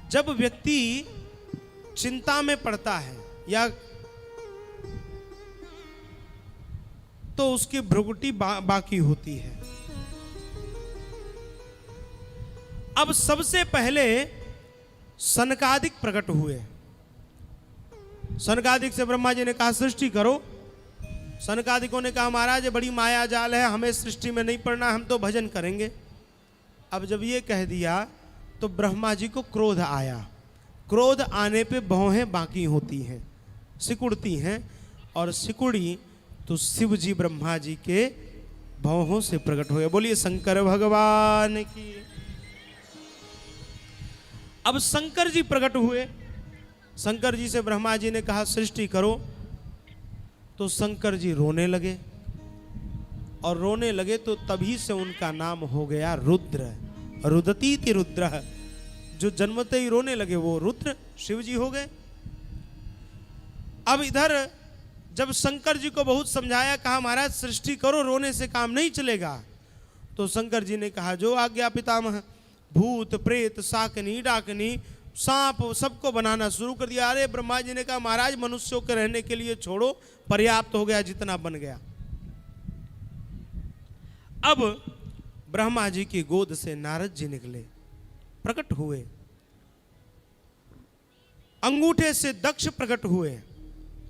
जब व्यक्ति चिंता में पड़ता है या तो उसकी भ्रुकुटी बाकी होती है। अब सबसे पहले सनकादिक प्रकट हुए। सनकादिक से ब्रह्मा जी ने कहा सृष्टि करो। सनकादिकों ने कहा महाराज बड़ी माया जाल है, हमें सृष्टि में नहीं पड़ना, हम तो भजन करेंगे। अब जब ये कह दिया तो ब्रह्मा जी को क्रोध आया। क्रोध आने पे भौहें बाकी होती हैं, सिकुड़ती हैं, और सिकुड़ी तो शिव जी ब्रह्मा जी के भौहों से प्रकट हुए। बोलिए शंकर भगवान की। अब शंकर जी प्रकट हुए। शंकर जी से ब्रह्मा जी ने कहा सृष्टि करो। तो शंकर जी रोने लगे, और रोने लगे तो तभी से उनका नाम हो गया रुद्र। रुदतीति रुद्र, जो जन्मते ही रोने लगे वो रुद्र शिव जी हो गए। अब इधर जब शंकर जी को बहुत समझाया, कहा महाराज सृष्टि करो, रोने से काम नहीं चलेगा। तो शंकर जी ने कहा जो आज्ञा पितामह। भूत प्रेत शाकनी डाकनी सांप सबको बनाना शुरू कर दिया। अरे ब्रह्मा जी ने कहा महाराज मनुष्यों के रहने के लिए छोड़ो, पर्याप्त हो गया जितना बन गया। अब ब्रह्मा जी की गोद से नारद जी निकले, प्रकट हुए। अंगूठे से दक्ष प्रकट हुए।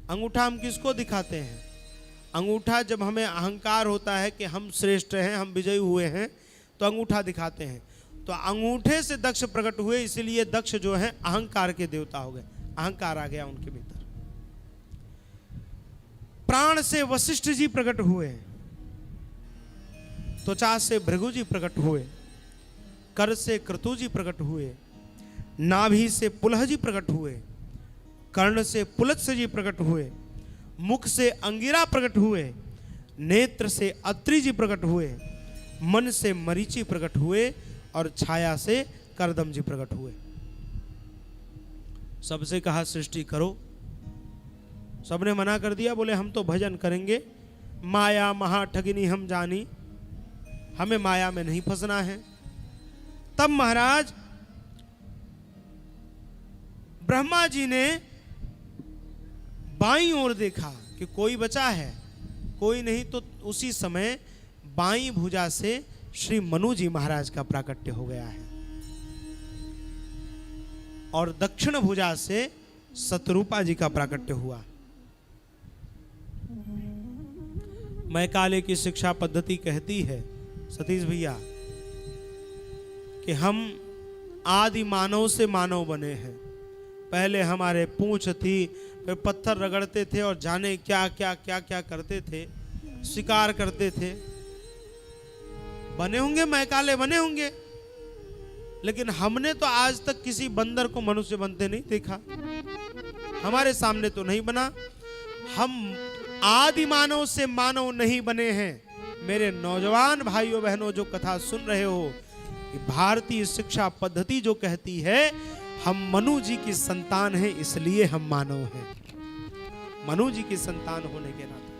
अंगूठा हम किसको दिखाते हैं? अंगूठा जब हमें अहंकार होता है कि हम श्रेष्ठ हैं, हम विजयी हुए हैं, तो अंगूठा दिखाते हैं। तो अंगूठे से दक्ष प्रकट हुए, इसलिए दक्ष जो है अहंकार के देवता हो गए। अहंकार आ गया उनके भीतर। प्राण से वशिष्ठ जी प्रकट हुए। त्वचा से भृगु जी प्रकट हुए। कर से क्रतु जी प्रकट हुए। नाभि से पुलह जी प्रकट हुए। कर्ण से पुलत्स्य जी प्रकट हुए। मुख से अंगिरा प्रकट हुए। नेत्र से अत्रि जी प्रकट हुए। मन से मरीचि प्रकट हुए, और छाया से करदम जी प्रकट हुए। सबसे कहा सृष्टि करो, सबने मना कर दिया, बोले हम तो भजन करेंगे, माया महा ठगिनी हम जानी, हमें माया में नहीं फंसना है। तब महाराज ब्रह्मा जी ने बाईं ओर देखा कि कोई बचा है, कोई नहीं। तो उसी समय बाईं भुजा से श्री मनु जी महाराज का प्राकट्य हो गया है, और दक्षिण भुजा से शतरूपा जी का प्राकट्य हुआ। मैकाले की शिक्षा पद्धति कहती है सतीश भैया कि हम आदि मानव से मानव बने हैं। पहले हमारे पूंछ थी, फिर पत्थर रगड़ते थे और जाने क्या क्या क्या क्या करते थे, शिकार करते थे। बने होंगे, मैकाले बने होंगे, लेकिन हमने तो आज तक किसी बंदर को मनुष्य बनते नहीं देखा, हमारे सामने तो नहीं बना। हम आदि मानव से मानव नहीं बने हैं। मेरे नौजवान भाइयों बहनों जो कथा सुन रहे हो, कि भारतीय शिक्षा पद्धति जो कहती है हम मनु जी की संतान हैं, इसलिए हम मानव हैं, मनु जी की संतान होने के नाते।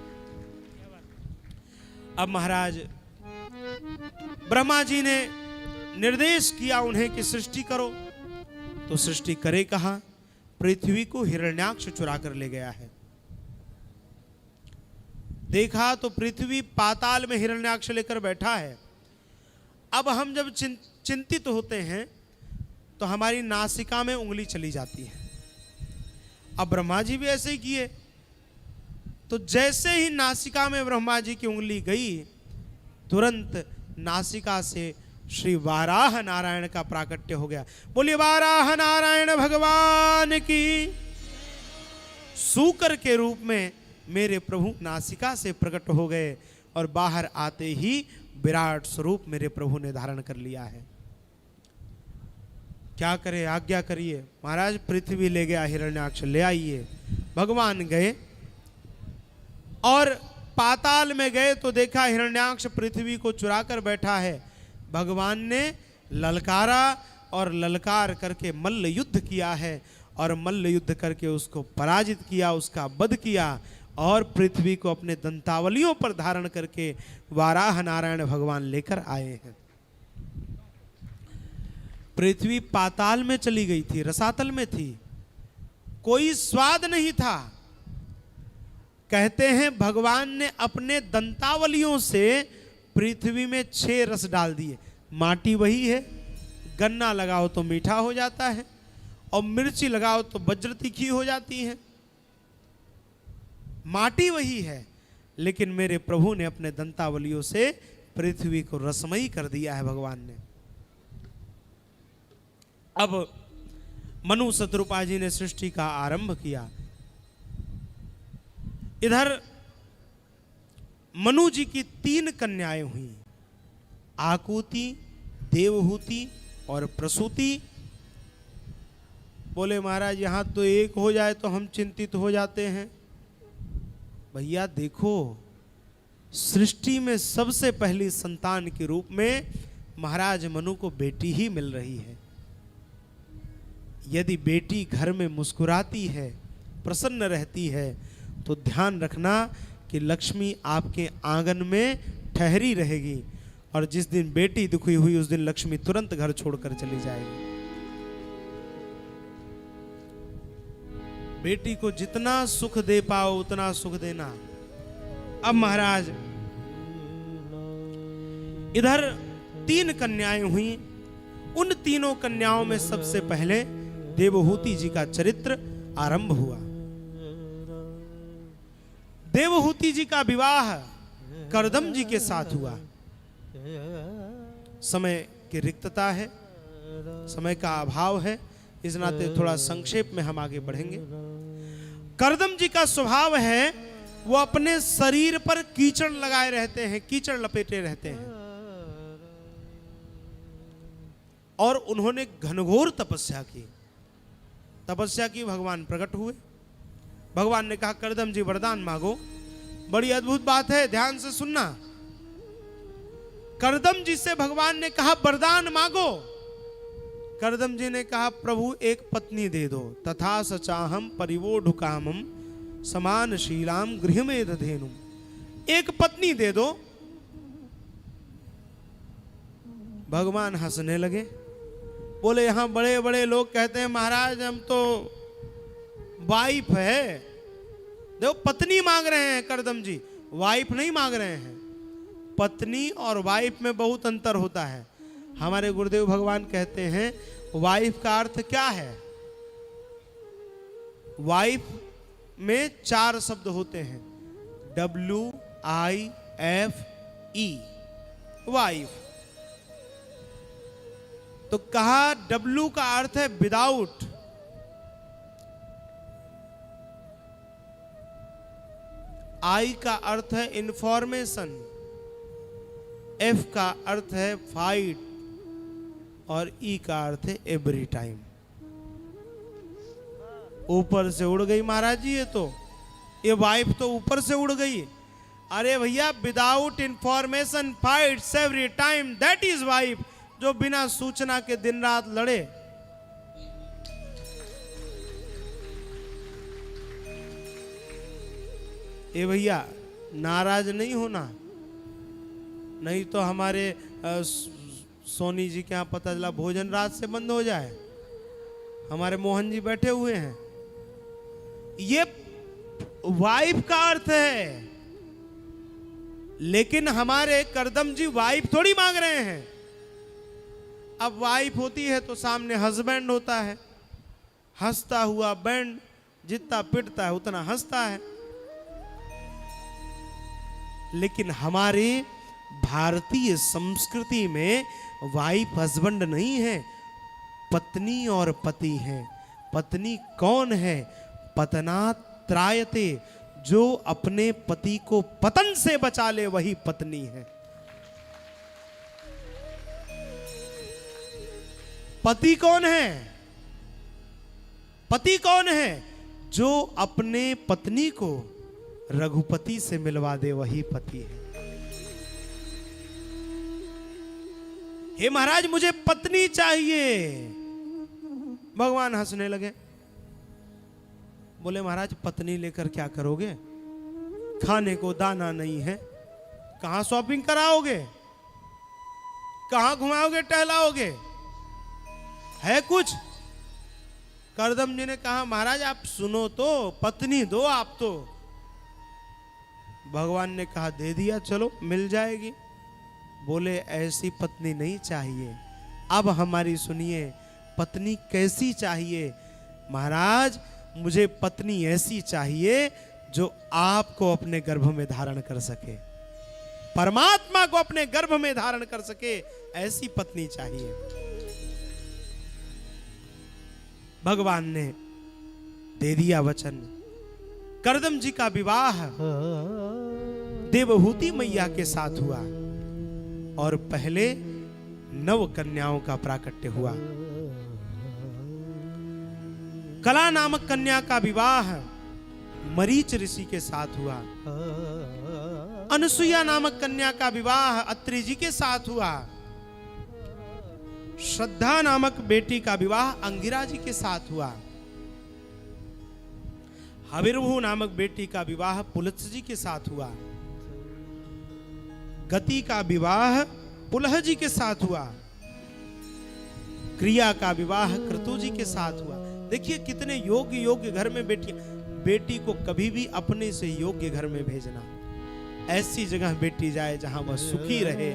अब महाराज ब्रह्मा जी ने निर्देश किया उन्हें कि सृष्टि करो। तो सृष्टि करे कहा, पृथ्वी को हिरण्याक्ष चुरा कर ले गया है। देखा तो पृथ्वी पाताल में हिरण्याक्ष लेकर बैठा है। अब हम जब चिंतित होते हैं तो हमारी नासिका में उंगली चली जाती है। अब ब्रह्मा जी भी ऐसे ही किए। तो जैसे ही नासिका में ब्रह्मा जी की उंगली गई, तुरंत नासिका से श्री वाराह नारायण का प्राकट्य हो गया। बोलिए वाराह नारायण भगवान की। सूकर के रूप में मेरे प्रभु नासिका से प्रकट हो गए, और बाहर आते ही विराट स्वरूप मेरे प्रभु ने धारण कर लिया है। क्या करे, आज्ञा करिए। महाराज पृथ्वी ले गया हिरण्याक्ष, ले आइए। भगवान गए और पाताल में गए तो देखा हिरण्याक्ष पृथ्वी को चुरा कर बैठा है। भगवान ने ललकारा और ललकार करके मल्ल युद्ध किया है, और मल्ल युद्ध करके उसको पराजित किया, उसका वध किया, और पृथ्वी को अपने दंतावलियों पर धारण करके वाराह नारायण भगवान लेकर आए हैं। पृथ्वी पाताल में चली गई थी, रसातल में थी, कोई स्वाद नहीं था। कहते हैं भगवान ने अपने दंतावलियों से पृथ्वी में 6 रस डाल दिए। माटी वही है, गन्ना लगाओ तो मीठा हो जाता है, और मिर्ची लगाओ तो वज्र तीखी हो जाती है। माटी वही है, लेकिन मेरे प्रभु ने अपने दंतावलियों से पृथ्वी को रसमयी कर दिया है भगवान ने। अब मनु शतरूपा जी ने सृष्टि का आरंभ किया। इधर मनु जी की 3 कन्याएं हुई, आकुति, देवहूति और प्रसूति। बोले महाराज यहां तो एक हो जाए तो हम चिंतित हो जाते हैं। भैया देखो, सृष्टि में सबसे पहली संतान के रूप में महाराज मनु को बेटी ही मिल रही है। यदि बेटी घर में मुस्कुराती है, प्रसन्न रहती है, तो ध्यान रखना कि लक्ष्मी आपके आंगन में ठहरी रहेगी, और जिस दिन बेटी दुखी हुई उस दिन लक्ष्मी तुरंत घर छोड़कर चली जाएगी। बेटी को जितना सुख दे पाओ उतना सुख देना। अब महाराज इधर 3 कन्याएं हुई। उन तीनों कन्याओं में सबसे पहले देवहूति जी का चरित्र आरंभ हुआ। देवहूति जी का विवाह करदम जी के साथ हुआ। समय की रिक्तता है, समय का अभाव है, इस नाते थोड़ा संक्षेप में हम आगे बढ़ेंगे। करदम जी का स्वभाव है वो अपने शरीर पर कीचड़ लगाए रहते हैं, कीचड़ लपेटे रहते हैं, और उन्होंने घनघोर तपस्या की। भगवान प्रकट हुए। भगवान ने कहा करदम जी वरदान मांगो। बड़ी अद्भुत बात है, ध्यान से सुनना। करदम जी से भगवान ने कहा वरदान मांगो। करदम जी ने कहा प्रभु एक पत्नी दे दो। तथा सचाहम परिवोढुकामम समान शीलाम गृहमेध धेनुम। एक पत्नी दे दो। भगवान हंसने लगे, बोले यहां बड़े बड़े लोग कहते हैं महाराज हम तो वाइफ है। देखो पत्नी मांग रहे हैं करदम जी, वाइफ नहीं मांग रहे हैं। पत्नी और वाइफ में बहुत अंतर होता है। हमारे गुरुदेव भगवान कहते हैं वाइफ का अर्थ क्या है। वाइफ में 4 शब्द होते हैं, WIFE, वाइफ। तो कहा W का अर्थ है विदाउट, I का अर्थ है इंफॉर्मेशन, F का अर्थ है फाइट, और E का अर्थ है एवरी टाइम। ऊपर से उड़ गई महाराज जी, ये वाइफ तो ऊपर से उड़ गई। अरे भैया without information fights every time, that is wife. जो बिना सूचना के दिन रात लड़े। ये भैया नाराज नहीं होना, नहीं तो हमारे सोनी जी के यहाँ पता चला भोजन रात से बंद हो जाए। हमारे मोहन जी बैठे हुए हैं। ये वाइफ का अर्थ है, लेकिन हमारे करदम जी वाइफ थोड़ी मांग रहे हैं। अब वाइफ होती है तो सामने हस्बैंड होता है, हंसता हुआ बैंड, जितना पिटता है उतना हंसता है। लेकिन हमारे भारतीय संस्कृति में वाइफ हस्बैंड नहीं है, पत्नी और पति है। पत्नी कौन है? पतनात्रायते, जो अपने पति को पतन से बचा ले वही पत्नी है। पति कौन है? पति कौन है? जो अपने पत्नी को रघुपति से मिलवा दे वही पति है। हे महाराज मुझे पत्नी चाहिए। भगवान हंसने लगे, बोले महाराज पत्नी लेकर क्या करोगे? खाने को दाना नहीं है, कहां शॉपिंग कराओगे, कहां घुमाओगे टहलाओगे? है कुछ? करदम जी ने कहा महाराज आप सुनो तो, पत्नी दो आप तो। भगवान ने कहा दे दिया, चलो मिल जाएगी। बोले ऐसी पत्नी नहीं चाहिए, अब हमारी सुनिए, पत्नी कैसी चाहिए? महाराज मुझे पत्नी ऐसी चाहिए जो आपको अपने गर्भ में धारण कर सके, परमात्मा को अपने गर्भ में धारण कर सके, ऐसी पत्नी चाहिए। भगवान ने दे दिया वचन। करदम जी का विवाह देवहूति मैया के साथ हुआ और पहले 9 कन्याओं का प्राकट्य हुआ। कला नामक कन्या का विवाह मरीच ऋषि के साथ हुआ। अनसुईया नामक कन्या का विवाह अत्रि जी के साथ हुआ। श्रद्धा नामक बेटी का विवाह अंगिरा जी के साथ हुआ। हविर्भु नामक बेटी का विवाह पुलत्स जी के साथ हुआ। गति का विवाह पुलह जी के साथ हुआ। क्रिया का विवाह क्रतु जी के साथ हुआ। देखिए कितने योग्य घर में बेटी को कभी भी अपने से योग्य घर में भेजना। ऐसी जगह बेटी जाए जहां वह सुखी रहे,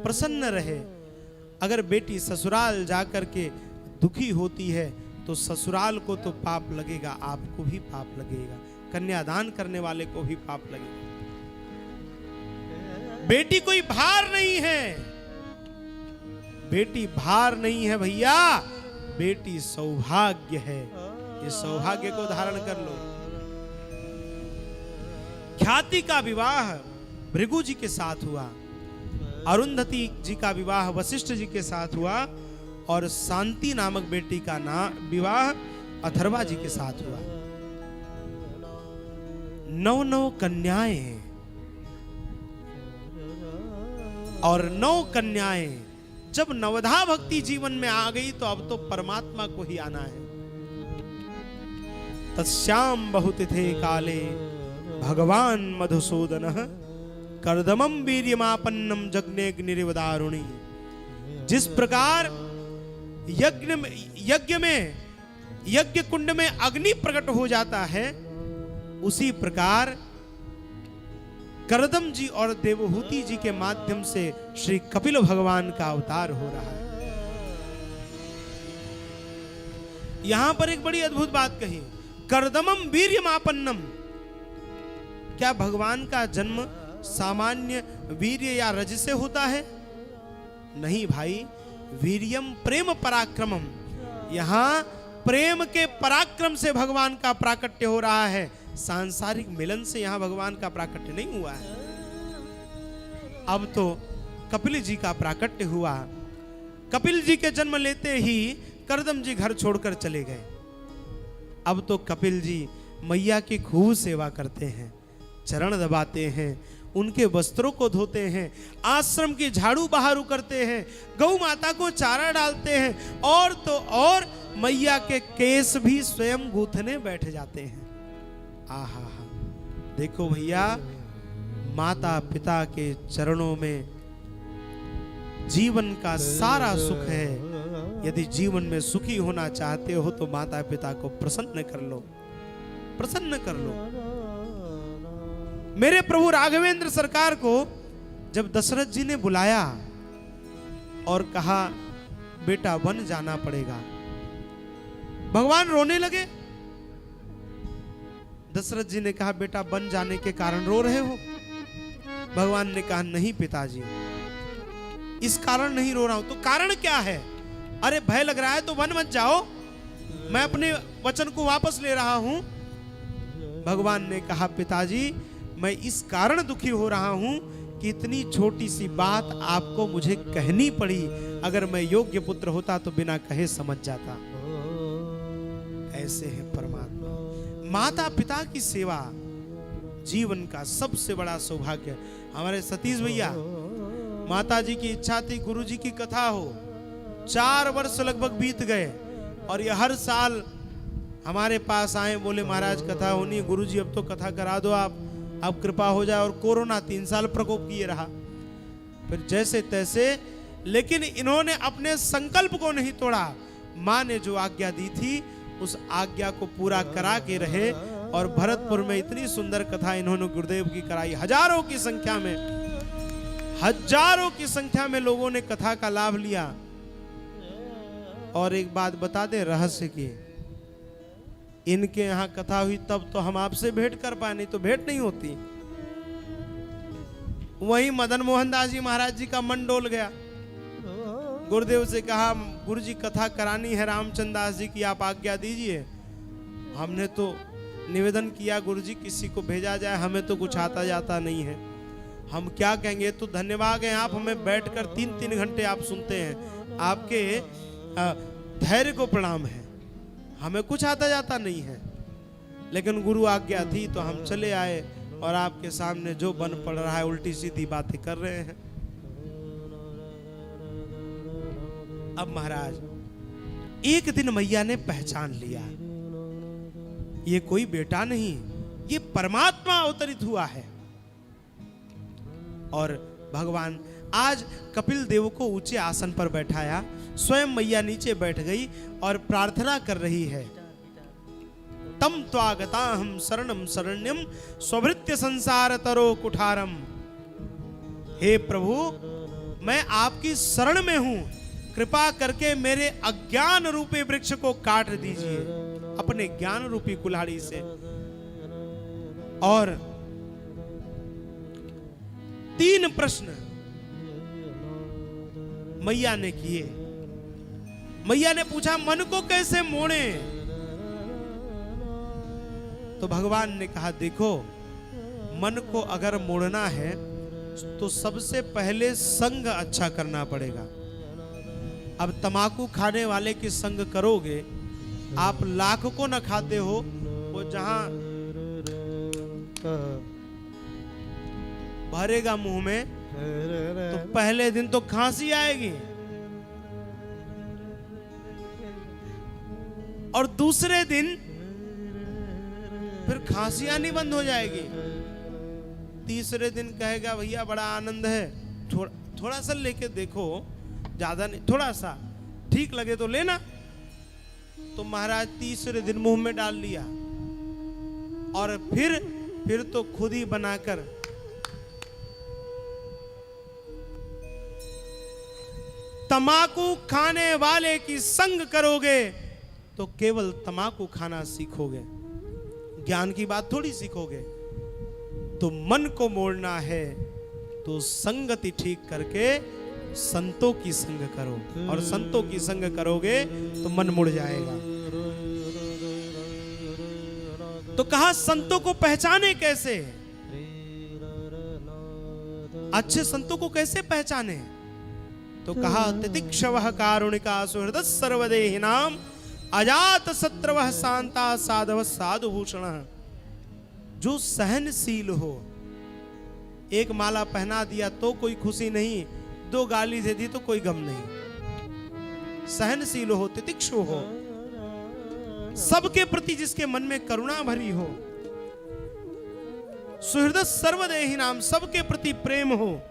प्रसन्न रहे। अगर बेटी ससुराल जाकर के दुखी होती है तो ससुराल को तो पाप लगेगा, आपको भी पाप लगेगा, कन्यादान करने वाले को भी पाप लगेगा। बेटी कोई भार नहीं है, बेटी भार नहीं है भैया, बेटी सौभाग्य है। ये सौभाग्य को धारण कर लो। ख्याति का विवाह भृगु जी के साथ हुआ। अरुंधति जी का विवाह वशिष्ठ जी के साथ हुआ और शांति नामक बेटी का विवाह अथर्वा जी के साथ हुआ। 9 कन्याएं और 9 कन्याएं जब नवधा भक्ति जीवन में आ गई तो अब तो परमात्मा को ही आना है। तस्याम बहुतिथे काले भगवान मधुसूदन कर्दमम वीर्यमापन्नम जग्नेग्निरिवदारुणी। जिस प्रकार यज्ञ कुंड में अग्नि प्रकट हो जाता है, उसी प्रकार करदम जी और देवहूति जी के माध्यम से श्री कपिल भगवान का अवतार हो रहा है। यहां पर एक बड़ी अद्भुत बात कही, करदमम वीर्यमापन्नम। क्या भगवान का जन्म सामान्य वीर्य या रज से होता है? नहीं भाई, वीर्यम प्रेम पराक्रमम। यहां प्रेम के पराक्रम से भगवान का प्राकट्य हो रहा है। सांसारिक मिलन से यहां भगवान का प्राकट्य नहीं हुआ है। अब तो कपिल जी का प्राकट्य हुआ। कपिल जी के जन्म लेते ही करदम जी घर छोड़कर चले गए। अब तो कपिल जी मैया की खूब सेवा करते हैं, चरण दबाते हैं, उनके वस्त्रों को धोते हैं, आश्रम की झाड़ू बहारू करते हैं, गौ माता को चारा डालते हैं, और तो और मैया के केस भी स्वयं गूंथने बैठ जाते हैं। आहा हा, देखो भैया, माता पिता के चरणों में जीवन का सारा सुख है। यदि जीवन में सुखी होना चाहते हो तो माता पिता को प्रसन्न कर लो, प्रसन्न कर लो। मेरे प्रभु राघवेंद्र सरकार को जब दशरथ जी ने बुलाया और कहा बेटा वन जाना पड़ेगा, भगवान रोने लगे। दशरथ जी ने कहा बेटा वन जाने के कारण रो रहे हो? भगवान ने कहा नहीं पिताजी, इस कारण नहीं रो रहा हूं। तो कारण क्या है? अरे भय लग रहा है तो वन मत जाओ, मैं अपने वचन को वापस ले रहा हूं। भगवान ने कहा पिताजी मैं इस कारण दुखी हो रहा हूं कि इतनी छोटी सी बात आपको मुझे कहनी पड़ी। अगर मैं योग्य पुत्र होता तो बिना कहे समझ जाता। ऐसे है परमात्मा। माता पिता की सेवा जीवन का सबसे बड़ा सौभाग्य। हमारे सतीश भैया, माता जी की इच्छा थी गुरु जी की कथा हो। 4 वर्ष लगभग बीत गए और ये हर साल हमारे पास आए, बोले महाराज कथा होनी है, गुरु जी अब तो कथा करा दो आप, अब कृपा हो जाए। और कोरोना 3 साल प्रकोप किए रहा। फिर जैसे तैसे लेकिन इन्होंने अपने संकल्प को नहीं तोड़ा। माँ ने जो आज्ञा दी थी उस आज्ञा को पूरा करा के रहे। और भरतपुर में इतनी सुंदर कथा इन्होंने गुरुदेव की कराई। हजारों की संख्या में लोगों ने कथा का लाभ लिया। और एक बात बता दे रहस्य की, इनके यहां कथा हुई तब तो हम आपसे भेंट कर पाए, नहीं तो भेंट नहीं होती। वहीं मदन मोहन दास जी महाराज जी का मन डोल गया। गुरुदेव से कहा, गुरु जी कथा करानी है रामचंद्र दास जी की, आप आज्ञा दीजिए। हमने तो निवेदन किया गुरु जी किसी को भेजा जाए, हमें तो कुछ आता जाता नहीं है, हम क्या कहेंगे। तो धन्यवाद है आप हमें बैठकर 3-3 घंटे आप सुनते हैं, आपके धैर्य को प्रणाम है। हमें कुछ आता जाता नहीं है, लेकिन गुरु आज्ञा थी तो हम चले आए और आपके सामने जो बन पड़ रहा है उल्टी सीधी बातें कर रहे हैं। अब महाराज एक दिन मैया ने पहचान लिया, ये कोई बेटा नहीं, ये परमात्मा अवतरित हुआ है। और भगवान आज कपिल देव को ऊंचे आसन पर बैठाया, स्वयं मैया नीचे बैठ गई और प्रार्थना कर रही है। तम त्वागताहं शरणं शरण्यं स्वभृत्य संसार तरो कुठारम। हे प्रभु, मैं आपकी शरण में हूं, कृपा करके मेरे अज्ञान रूपी वृक्ष को काट दीजिए अपने ज्ञान रूपी कुल्हाड़ी से। और 3 प्रश्न मैया ने किए। मैया ने पूछा, मन को कैसे मोड़े? तो भगवान ने कहा, देखो, मन को अगर मोड़ना है तो सबसे पहले संग अच्छा करना पड़ेगा। अब तमाकू खाने वाले की संग करोगे, आप लाख को न खाते हो, वो जहां भरेगा मुंह में तो पहले दिन तो खांसी आएगी और दूसरे दिन फिर खांसियां नहीं बंद हो जाएगी। तीसरे दिन कहेगा भैया बड़ा आनंद है, थोड़ा सा लेके देखो, ज्यादा नहीं, थोड़ा सा ठीक लगे तो लेना। तो महाराज तीसरे दिन मुंह में डाल लिया और फिर तो खुद ही बनाकर तमाकू खाने वाले की संग करोगे तो केवल तमाकू खाना सीखोगे, ज्ञान की बात थोड़ी सीखोगे। तो मन को मोड़ना है तो संगति ठीक करके संतों की संग करो, और संतों की संग करोगे तो मन मुड़ जाएगा। तो कहा संतों को पहचाने कैसे, अच्छे संतों को कैसे पहचाने? तो कहा तितिक्षवः कारुणिका सुहृदः सर्वदेहिनां अजात शत्रवः शांता साधवः साधुभूषणः। जो सहनशील हो, एक माला पहना दिया तो कोई खुशी नहीं, 2 गाली दे दी तो कोई गम नहीं। सहनशील हो, तितिक्षु हो, सबके प्रति जिसके मन में करुणा भरी हो, सुहृद सर्वदेही नाम, सबके प्रति प्रेम हो,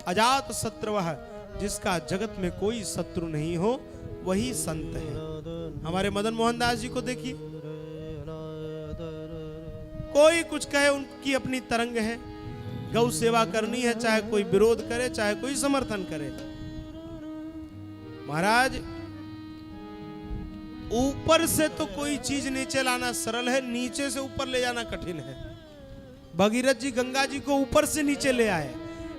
अजात शत्रुवः, जिसका जगत में कोई शत्रु नहीं हो, वही संत है। हमारे मदन मोहन दास जी को देखिए, कोई कुछ कहे उनकी अपनी तरंग है, गौ सेवा करनी है, चाहे कोई विरोध करे चाहे कोई समर्थन करे। महाराज ऊपर से तो कोई चीज नीचे लाना सरल है, नीचे से ऊपर ले जाना कठिन है। भगीरथ जी गंगा जी को ऊपर से नीचे ले आए,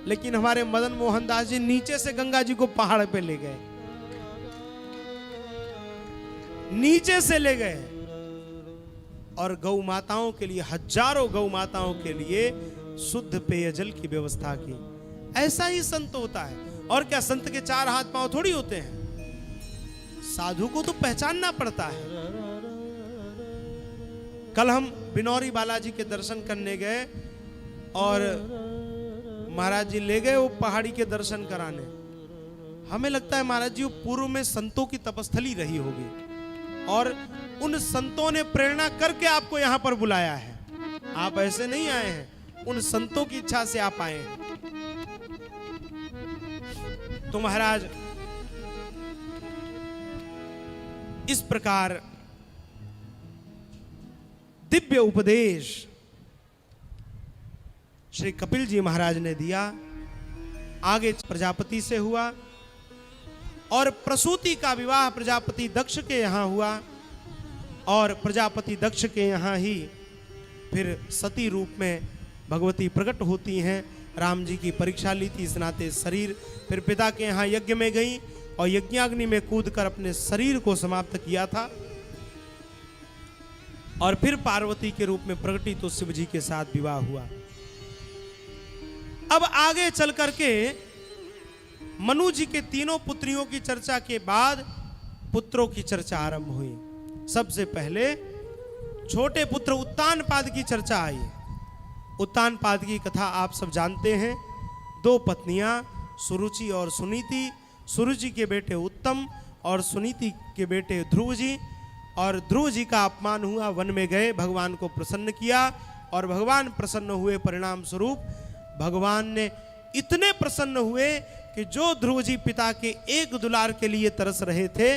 लेकिन हमारे मदन मोहन दास जी नीचे से गंगा जी को पहाड़ पे ले गए, नीचे से ले गए। और गौ माताओं के लिए, हजारों गौ माताओं के लिए शुद्ध पेयजल की व्यवस्था की। ऐसा ही संत होता है। और क्या संत के 4 हाथ पांव थोड़ी होते हैं? साधु को तो पहचानना पड़ता है। कल हम बिनौरी बालाजी के दर्शन करने गए और महाराज जी ले गए वो पहाड़ी के दर्शन कराने। हमें लगता है महाराज जी वो पूर्व में संतों की तपस्थली रही होगी और उन संतों ने प्रेरणा करके आपको यहां पर बुलाया है। आप ऐसे नहीं आए हैं, उन संतों की इच्छा से आप आए हैं। तो महाराज इस प्रकार दिव्य उपदेश श्री कपिल जी महाराज ने दिया। आगे प्रजापति से हुआ और प्रसूति का विवाह प्रजापति दक्ष के यहाँ हुआ और प्रजापति दक्ष के यहाँ ही फिर सती रूप में भगवती प्रकट होती हैं। राम जी की परीक्षा ली थी, इस नाते शरीर फिर पिता के यहाँ यज्ञ में गई और यज्ञाग्नि में कूदकर अपने शरीर को समाप्त किया था और फिर पार्वती के रूप में प्रकटी तो शिव जी के साथ विवाह हुआ। अब आगे चल करके मनु जी के तीनों पुत्रियों की चर्चा के बाद पुत्रों की चर्चा आरंभ हुई। सबसे पहले छोटे पुत्र उत्तानपाद की चर्चा आई। उत्तानपाद की कथा आप सब जानते हैं। दो पत्नियां सुरुचि और सुनीति, सुरुचि के बेटे उत्तम और सुनीति के बेटे ध्रुव जी। और ध्रुव जी का अपमान हुआ, वन में गए, भगवान को प्रसन्न किया और भगवान प्रसन्न हुए। परिणाम स्वरूप भगवान ने इतने प्रसन्न हुए कि जो ध्रुव जी पिता के एक दुलार के लिए तरस रहे थे,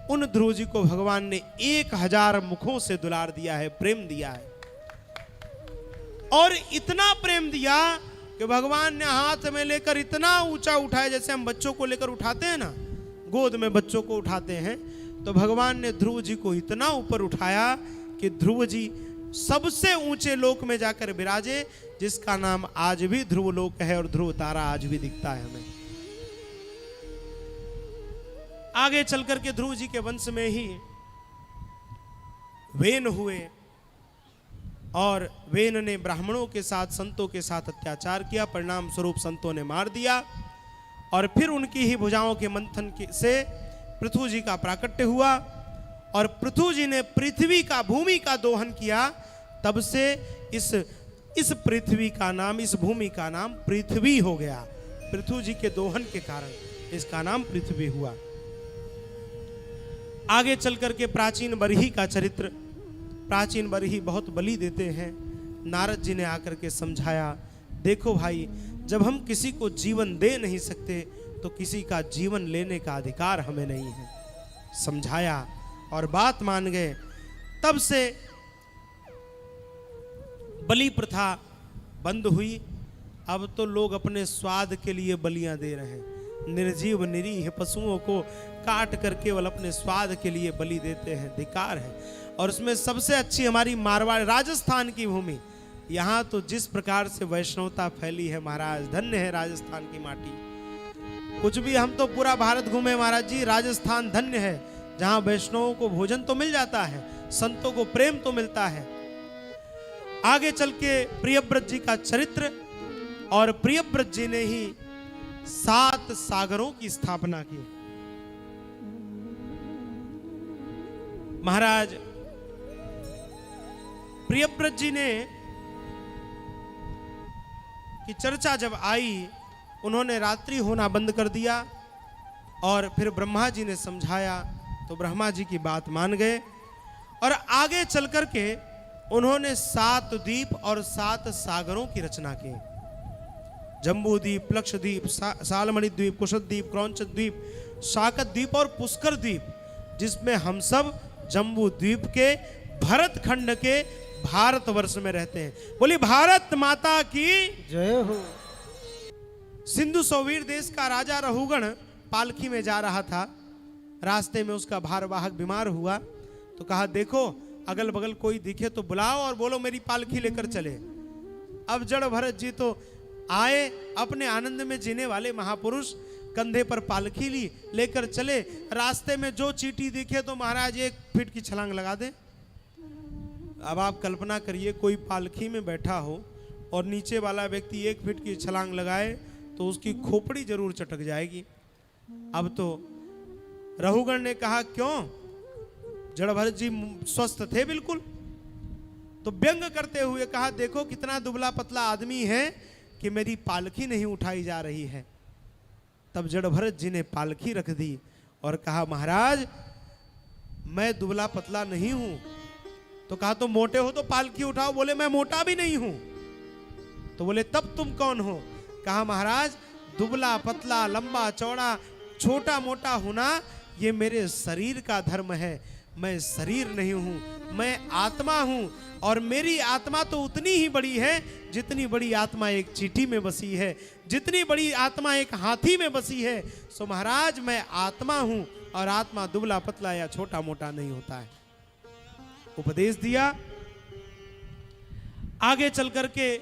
उन ध्रुव जी को भगवान ने 1000 मुखों से दुलार दिया है, प्रेम दिया है। और इतना प्रेम दिया कि भगवान ने हाथ में लेकर इतना ऊंचा उठाया, जैसे हम बच्चों को लेकर उठाते हैं ना, गोद में बच्चों को उठाते हैं, तो भगवान ने ध्रुव जी को इतना ऊपर उठाया कि ध्रुव जी सबसे ऊंचे लोक में जाकर विराजे, जिसका नाम आज भी ध्रुव लोक है और ध्रुव तारा आज भी दिखता है हमें। आगे चलकर के ध्रुव जी के वंश में ही वेन हुए और वेन ने ब्राह्मणों के साथ, संतों के साथ अत्याचार किया। परिणाम स्वरूप संतों ने मार दिया और फिर उनकी ही भुजाओं के मंथन से पृथु जी का प्राकट्य हुआ और पृथु जी ने पृथ्वी का, भूमि का दोहन किया। तब से इस पृथ्वी का नाम, इस भूमि का नाम पृथ्वी हो गया। पृथु जी के दोहन के कारण इसका नाम पृथ्वी हुआ। आगे चलकर के प्राचीन बरही का चरित्र। प्राचीन बरही बहुत बलि देते हैं। नारद जी ने आकर के समझाया, देखो भाई, जब हम किसी को जीवन दे नहीं सकते तो किसी का जीवन लेने का अधिकार हमें नहीं है। समझाया और बात मान गए। तब से बलि प्रथा बंद हुई। अब तो लोग अपने स्वाद के लिए बलियां दे रहे हैं। निर्जीव निरीह पशुओं को काट कर केवल अपने स्वाद के लिए बलि देते हैं, धिक्कार है। और उसमें सबसे अच्छी हमारी मारवाड़, राजस्थान की भूमि, यहाँ तो जिस प्रकार से वैष्णवता फैली है महाराज, धन्य है राजस्थान की माटी। कुछ भी, हम तो पूरा भारत घूमे महाराज जी, राजस्थान धन्य है, जहाँ वैष्णवों को भोजन तो मिल जाता है, संतों को प्रेम तो मिलता है। आगे चल के प्रियव्रत जी का चरित्र, और प्रियव्रत जी ने ही 7 सागरों की स्थापना की। महाराज प्रियव्रत जी ने की चर्चा जब आई, उन्होंने रात्रि होना बंद कर दिया और फिर ब्रह्मा जी ने समझाया तो ब्रह्मा जी की बात मान गए। और आगे चल कर के उन्होंने 7 द्वीप और 7 सागरों की रचना की। जम्बू द्वीप, लक्षद्वीप, सालमणि द्वीप, कुशद्वीप, क्रौंच द्वीप, शाकत द्वीप और पुष्कर द्वीप, जिसमें हम सब जम्बू द्वीप के भरत खंड के भारतवर्ष में रहते हैं। बोली भारत माता की जय हो। सिंधु सौवीर देश का राजा रहुगण पालकी में जा रहा था। रास्ते में उसका भारवाहक बीमार हुआ तो कहा, देखो अगल बगल कोई दिखे तो बुलाओ और बोलो मेरी पालकी लेकर चले। अब जड़ भरत जी तो आए, अपने आनंद में जीने वाले महापुरुष, कंधे पर पालकी ली, लेकर चले। रास्ते में जो चींटी दिखे तो महाराज 1 फीट की छलांग लगा दे। अब आप कल्पना करिए, कोई पालकी में बैठा हो और नीचे वाला व्यक्ति 1 फीट की छलांग लगाए तो उसकी खोपड़ी जरूर चटक जाएगी। अब तो रहुगण ने कहा, क्यों? जड़ भरत जी स्वस्थ थे बिल्कुल, तो व्यंग करते हुए कहा, देखो कितना दुबला पतला आदमी है कि मेरी पालकी नहीं उठाई जा रही है। तब जड़ भरत जी ने पालकी रख दी और कहा, महाराज मैं दुबला पतला नहीं हूं। तो कहा, तो मोटे हो तो पालकी उठाओ। बोले मैं मोटा भी नहीं हूं। तो बोले तब तुम कौन हो? कहा, महाराज दुबला पतला, लंबा चौड़ा, छोटा मोटा होना ये मेरे शरीर का धर्म है, मैं शरीर नहीं हूँ, मैं आत्मा हूँ। और मेरी आत्मा तो उतनी ही बड़ी है जितनी बड़ी आत्मा एक चींटी में बसी है, जितनी बड़ी आत्मा एक हाथी में बसी है। सो महाराज मैं आत्मा हूँ, और आत्मा दुबला पतला या छोटा मोटा नहीं होता है। उपदेश दिया। आगे चल करके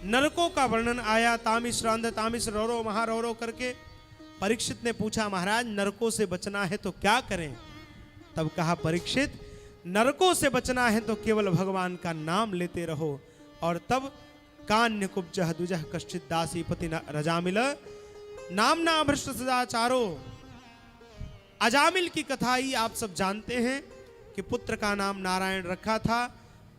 नरकों का वर्णन आया, तामिश्र अंध तामिश्र रौरव महारौरव करके। परीक्षित ने पूछा महाराज नरकों से बचना है तो क्या करें? तब कहा परीक्षित नरकों से बचना है तो केवल भगवान का नाम लेते रहो। और तब कान्य कुब्जह दुजह कश्चित दासी पति रजामिल नामना भ्रष्ट सदाचारो। अजामिल की कथा ही आप सब जानते हैं कि पुत्र का नाम नारायण रखा था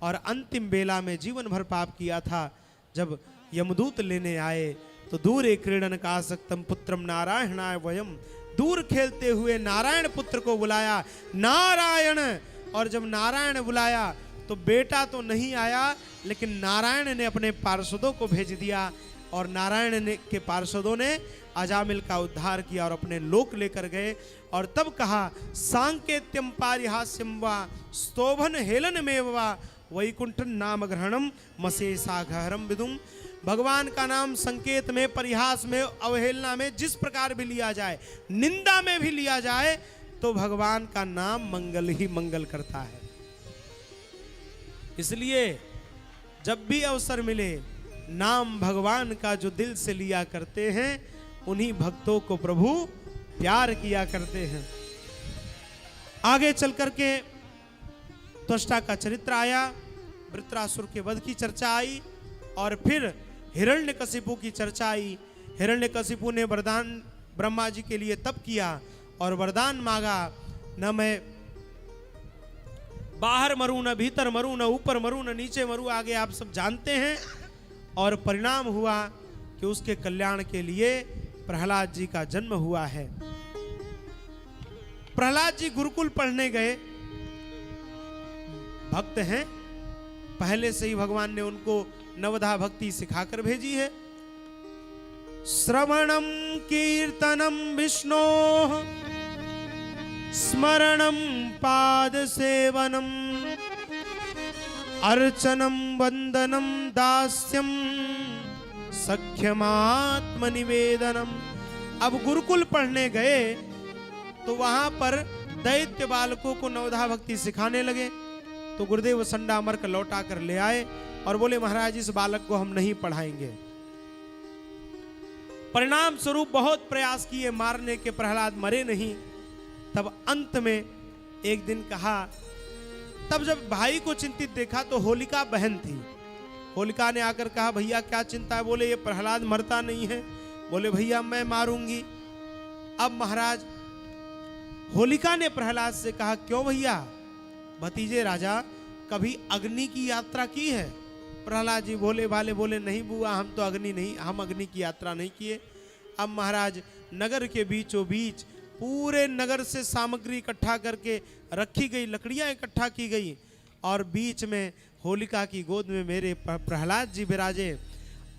और अंतिम बेला में जीवन भर पाप किया था। जब यमदूत लेने आए तो दूर एक क्रीडन का आसक्तम पुत्रम नारायणाय वयम, दूर खेलते हुए नारायण पुत्र को बुलाया, नारायण। और जब नारायण बुलाया तो बेटा तो नहीं आया, लेकिन नारायण ने अपने पार्षदों को भेज दिया और नारायण ने के पार्षदों ने अजामिल का उद्धार किया और अपने लोक लेकर गए। और तब कहा सांकेत्यम पारिहास्यम वा स्तोभन हेलन में वा वैकुंठन नाम ग्रहणम मसेसाघहरम विदुम। भगवान का नाम संकेत में, परिहास में, अवहेलना में जिस प्रकार भी लिया जाए, निंदा में भी लिया जाए, तो भगवान का नाम मंगल ही मंगल करता है। इसलिए जब भी अवसर मिले नाम भगवान का जो दिल से लिया करते हैं, उन्हीं भक्तों को प्रभु प्यार किया करते हैं। आगे चल करके त्वष्टा का चरित्र आया, वृत्रासुर के वध की चर्चा आई, और फिर हिरण्यकशिपु की चर्चा आई। हिरण्यकशिपु ने वरदान ब्रह्मा जी के लिए तप किया और वरदान मांगा, न मैं बाहर मरूं, न भीतर मरूं, न ऊपर मरूं, न नीचे मरूं। आगे आप सब जानते हैं। और परिणाम हुआ कि उसके कल्याण के लिए प्रहलाद जी का जन्म हुआ है। प्रहलाद जी गुरुकुल पढ़ने गए, भक्त हैं, पहले से ही भगवान ने उनको नवधा भक्ति सिखाकर भेजी है। श्रवणम कीर्तनम विष्णोः स्मरणम पाद सेवनम अर्चनम वंदनम दास्यम सख्यमात्म निवेदनम। अब गुरुकुल पढ़ने गए तो वहां पर दैत्य बालकों को नवधा भक्ति सिखाने लगे। तो गुरुदेव संडा मर्क लौटा कर ले आए और बोले महाराज इस बालक को हम नहीं पढ़ाएंगे। परिणाम स्वरूप बहुत प्रयास किए मारने के, प्रहलाद मरे नहीं। तब अंत में एक दिन कहा, तब जब भाई को चिंतित देखा तो होलिका बहन थी। होलिका ने आकर कहा भैया क्या चिंता है? बोले ये प्रहलाद मरता नहीं है। बोले भैया मैं मारूंगी। अब महाराज होलिका ने प्रहलाद से कहा क्यों भैया? भतीजे राजा कभी अग्नि की यात्रा की है? प्रहलाद जी भोले भाले बोले नहीं बुआ, हम तो हम अग्नि की यात्रा नहीं किए। अब महाराज नगर के बीचों बीच पूरे नगर से सामग्री इकट्ठा करके रखी गई, लकड़ियां इकट्ठा की गई और बीच में होलिका की गोद में मेरे प्रहलाद जी विराजे।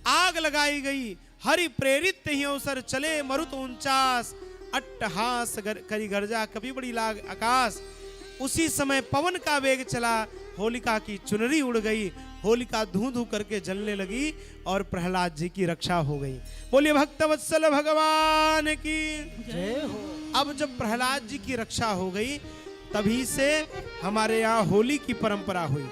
आग लगाई गई, हरि प्रेरित ही अवसर चले मरुत 49 अट्टहास करी गर्जा कभी बड़ी लाग आकाश। उसी समय पवन का वेग चला, होलिका की चुनरी उड़ गई, होलिका धू धू करके जलने लगी और प्रहलाद जी की रक्षा हो गई। बोलिए भक्तवत्सल भगवान की जय हो। अब जब प्रहलाद जी की रक्षा हो गई तभी से हमारे यहाँ होली की परंपरा हुई।